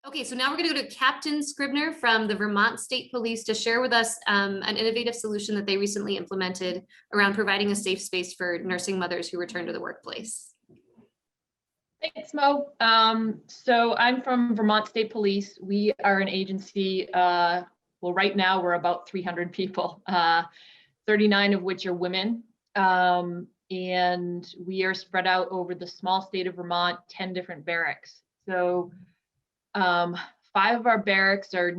Okay, so now we're going to go to Captain Scribner from the Vermont State Police to share with us an innovative solution that they recently implemented around providing a safe space for nursing mothers who return to the workplace. Thanks, Mo. So I'm from Vermont State Police. We are an agency, well, right now we're about 300 people, 39 of which are women. And we are spread out over the small state of Vermont, 10 different barracks. So 5 of our barracks are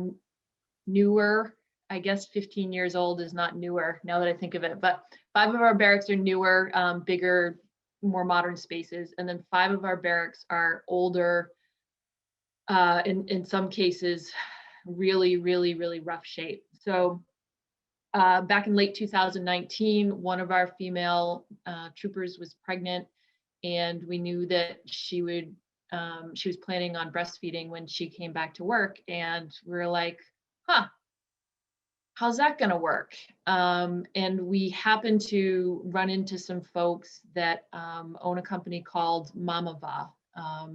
newer. I guess 15 years old is not newer now that I think of it, but 5 of our barracks are newer, bigger, more modern spaces. And then 5 of our barracks are older, in some cases, really, really, really rough shape. So back in late 2019, one of our female troopers was pregnant, and we knew that she was planning on breastfeeding when she came back to work. And we were like, huh, how's that going to work? And we happened to run into some folks that own a company called Mamava.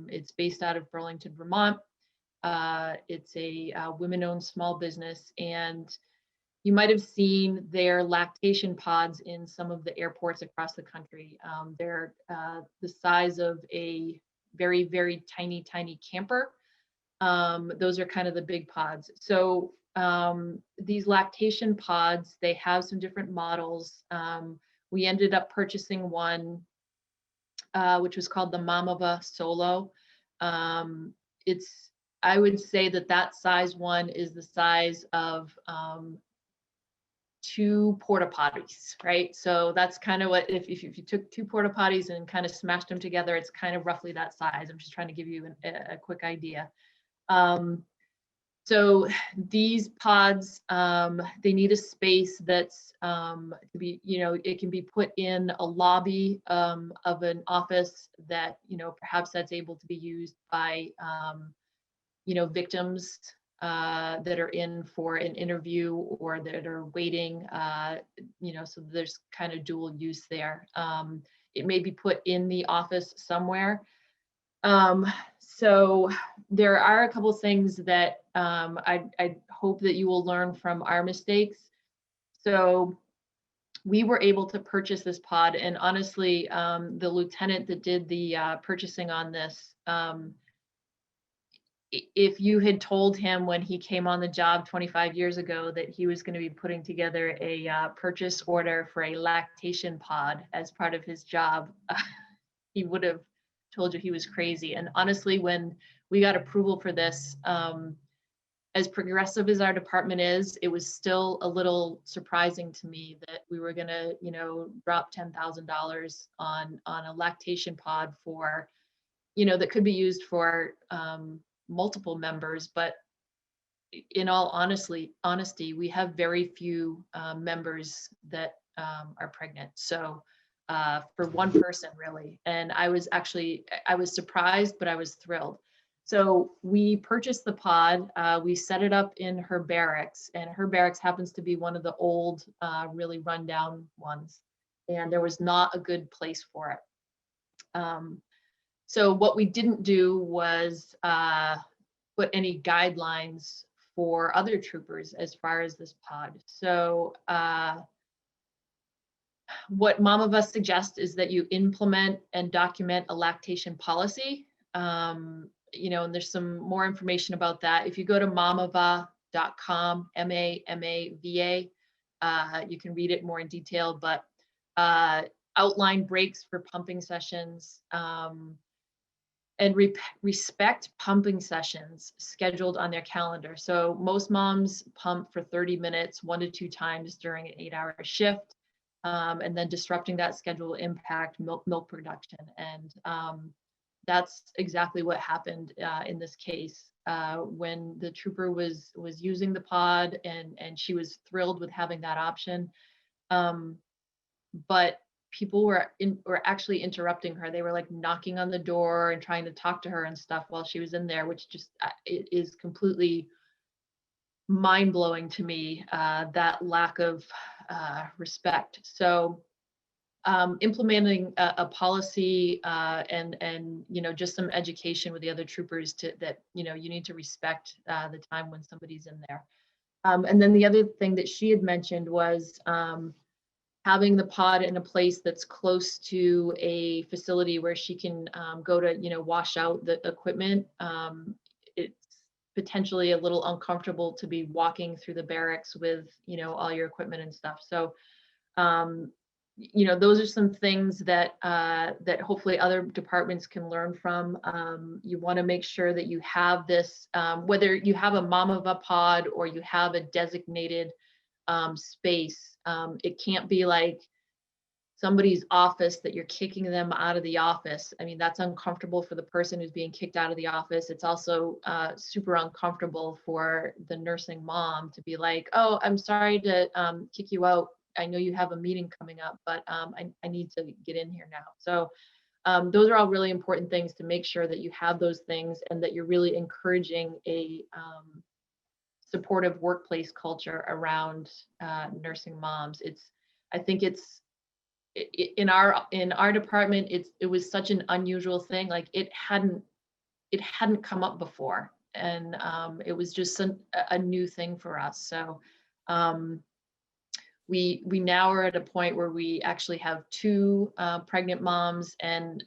It's based out of Burlington, Vermont. It's a women-owned small business, and you might have seen their lactation pods in some of the airports across the country. They're the size of a very, very tiny, tiny camper. Those are kind of the big pods. So these lactation pods, they have some different models. We ended up purchasing one, which was called the Mamava Solo. I would say that size one is the size of 2 porta potties, right? So that's kind of what, if you took 2 porta potties and kind of smashed them together, it's kind of roughly that size. I'm just trying to give you a quick idea. So these pods, they need a space that's to be, it can be put in a lobby of an office that, perhaps that's able to be used by, victims that are in for an interview or that are waiting, so there's kind of dual use there. It may be put in the office somewhere. So there are a couple of things that I hope that you will learn from our mistakes. So we were able to purchase this pod, and honestly, the lieutenant that did the purchasing on this, if you had told him when he came on the job 25 years ago that he was going to be putting together a purchase order for a lactation pod as part of his job, he would have told you he was crazy. And honestly, when we got approval for this, as progressive as our department is, it was still a little surprising to me that we were going to, drop $10,000 on a lactation pod for, that could be used for multiple members. But in all honesty, we have very few members that are pregnant. So for one person, really. And I was surprised, but I was thrilled. So we purchased the pod, we set it up in her barracks, and her barracks happens to be one of the old, really rundown ones. And there was not a good place for it. So what we didn't do was put any guidelines for other troopers as far as this pod. So what Mamava suggests is that you implement and document a lactation policy. And there's some more information about that. If you go to mamava.com, MAMAVA, you can read it more in detail, but outline breaks for pumping sessions, and respect pumping sessions scheduled on their calendar. So most moms pump for 30 minutes, 1 to 2 times during an 8-hour shift. And then disrupting that schedule will impact milk production. And that's exactly what happened in this case. When the trooper was using the pod, and she was thrilled with having that option. But people were actually interrupting her. They were like knocking on the door and trying to talk to her and stuff while she was in there, which just it is completely mind-blowing to me, that lack of respect. So implementing a policy and just some education with the other troopers that you need to respect the time when somebody's in there. And then the other thing that she had mentioned was having the pod in a place that's close to a facility where she can go to wash out the equipment. It's potentially a little uncomfortable to be walking through the barracks with all your equipment and stuff. So those are some things that that hopefully other departments can learn from. You want to make sure that you have this, whether you have a mom-of-a pod or you have a designated space. It can't be like somebody's office that you're kicking them out of the office. I mean, that's uncomfortable for the person who's being kicked out of the office. It's also super uncomfortable for the nursing mom to be like, oh, I'm sorry to kick you out. I know you have a meeting coming up, but I need to get in here now. So those are all really important things to make sure that you have those things and that you're really encouraging a supportive workplace culture around nursing moms. I think in our department, it was such an unusual thing. Like it hadn't come up before, and it was just a new thing for us. So we now are at a point where we actually have 2 pregnant moms, and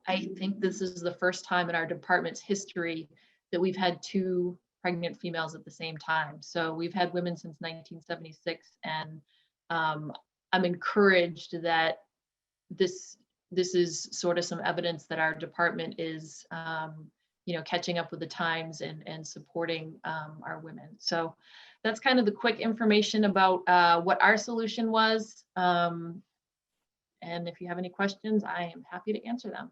I think this is the first time in our department's history that we've had 2 pregnant females at the same time. So we've had women since 1976, and I'm encouraged that this is sort of some evidence that our department is catching up with the times and supporting our women. So that's kind of the quick information about what our solution was. And if you have any questions, I am happy to answer them.